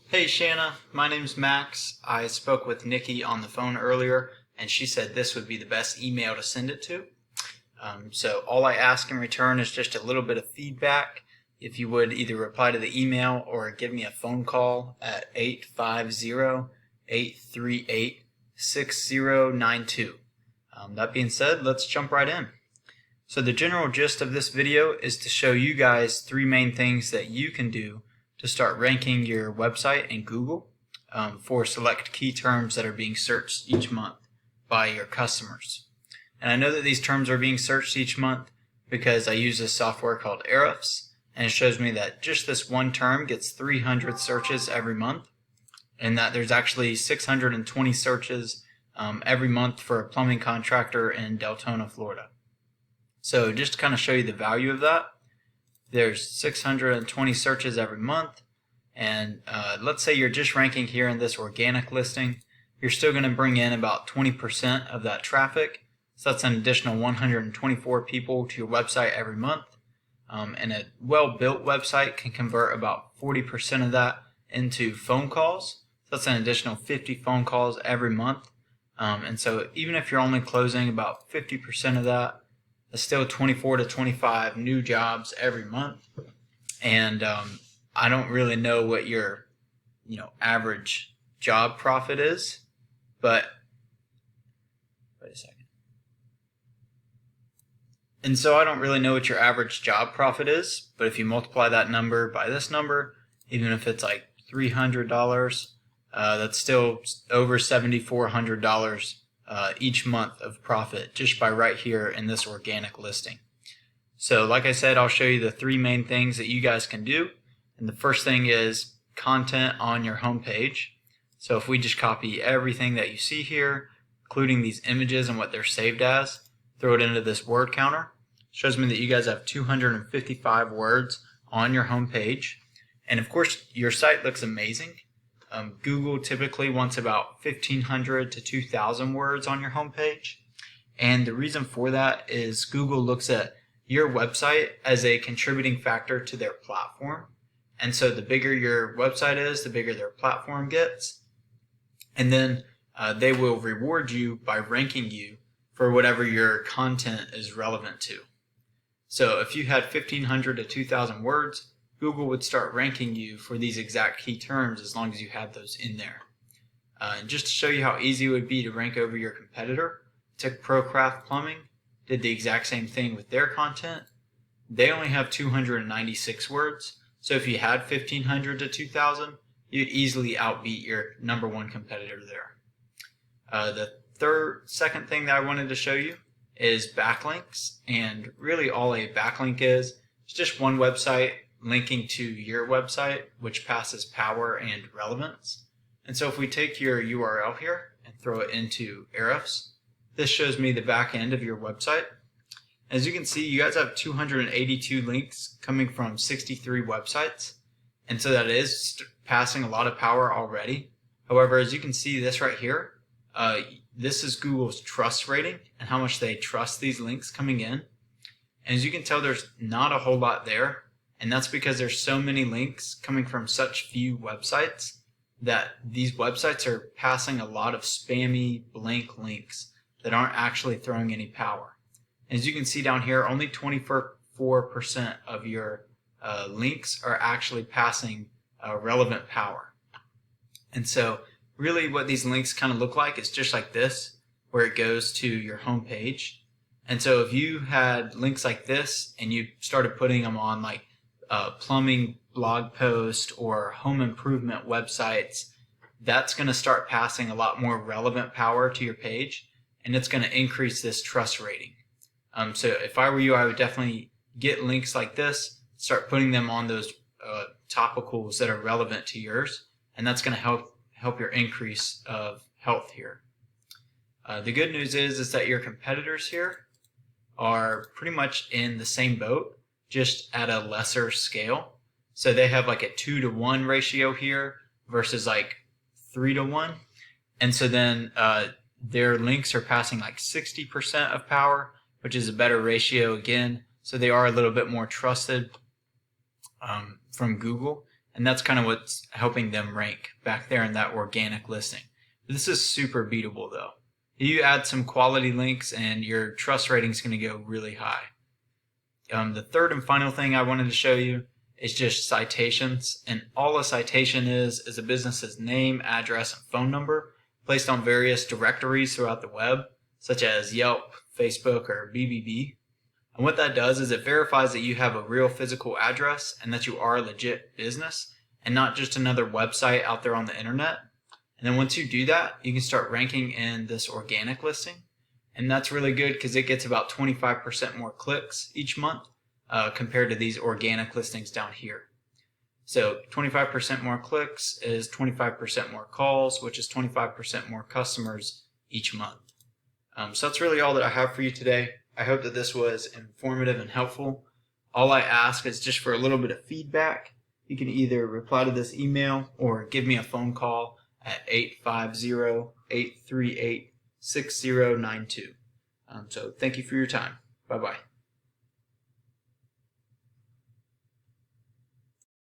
Hey Shanna, my name's Max. I spoke with Nikki on the phone earlier and she said this would be the best email to send it to. So all I ask in return is just a little bit of feedback. If you would either reply to the email or give me a phone call at 850-838-6092. That being said, let's jump right in. So the general gist of this video is to show you guys three main things that you can do to start ranking your website in Google for select key terms that are being searched each month by your customers. And I know that these terms are being searched each month because I use this software called Ahrefs, and it shows me that just this one term gets 300 searches every month, and that there's actually 620 searches every month for a plumbing contractor in Deltona, Florida. So just to kind of show you the value of that, there's 620 searches every month, and let's say you're just ranking here in this organic listing, you're still going to bring in about 20% of that traffic, so that's an additional 124 people to your website every month, and a well-built website can convert about 40% of that into phone calls, so that's an additional 50 phone calls every month, and so even if you're only closing about 50% of that, it's still 24 to 25 new jobs every month, and I don't really know what your average job profit is, but wait a second. And so I don't really know what your average job profit is, but if you multiply that number by this number, even if it's like $300, that's still over $7,400 each month of profit just by right here in this organic listing. So like I said, I'll show you the three main things that you guys can do. And the first thing is content on your homepage. So if we just copy everything that you see here, including these images and what they're saved as, throw it into this word counter, shows me that you guys have 255 words on your homepage. And of course, your site looks amazing. Google typically wants about 1,500 to 2,000 words on your homepage. And the reason for that is Google looks at your website as a contributing factor to their platform. And so the bigger your website is, the bigger their platform gets. And then they will reward you by ranking you for whatever your content is relevant to. So if you had 1,500 to 2,000 words, Google would start ranking you for these exact key terms as long as you had those in there. And just to show you how easy it would be to rank over your competitor, took ProCraft Plumbing, did the exact same thing with their content. They only have 296 words, so if you had 1,500 to 2,000, you'd easily outbeat your number one competitor there. The second thing that I wanted to show you is backlinks, and really all a backlink is just one website linking to your website, which passes power and relevance. And so if we take your URL here and throw it into Ahrefs, this shows me the back end of your website. As you can see, you guys have 282 links coming from 63 websites, and so that is passing a lot of power already. However, as you can see this right here, this is Google's trust rating and how much they trust these links coming in. And as you can tell, there's not a whole lot there. And that's because there's so many links coming from such few websites that these websites are passing a lot of spammy blank links that aren't actually throwing any power. As you can see down here, only 24% of your links are actually passing relevant power. And so really what these links kind of look like is just like this, where it goes to your home page. And so if you had links like this and you started putting them on like plumbing blog post or home improvement websites, that's going to start passing a lot more relevant power to your page, and it's going to increase this trust rating. So if I were you, I would definitely get links like this, start putting them on those topicals that are relevant to yours, and that's going to help your increase of health here. The good news is that your competitors here are pretty much in the same boat, just at a lesser scale. So they have like a 2-to-1 ratio here versus like 3-to-1. And so then their links are passing like 60% of power, which is a better ratio again. So they are a little bit more trusted from Google. And that's kind of what's helping them rank back there in that organic listing. This is super beatable though. You add some quality links and your trust rating is going to go really high. The third and final thing I wanted to show you is just citations. And all a citation is a business's name, address, and phone number placed on various directories throughout the web, such as Yelp, Facebook, or BBB. And what that does is it verifies that you have a real physical address and that you are a legit business and not just another website out there on the internet. And then once you do that, you can start ranking in this organic listing. And that's really good because it gets about 25% more clicks each month compared to these organic listings down here. So 25% more clicks is 25% more calls, which is 25% more customers each month. So that's really all that I have for you today. I hope that this was informative and helpful. All I ask is just for a little bit of feedback. You can either reply to this email or give me a phone call at 850-838-6092. So thank you for your time. Bye-bye.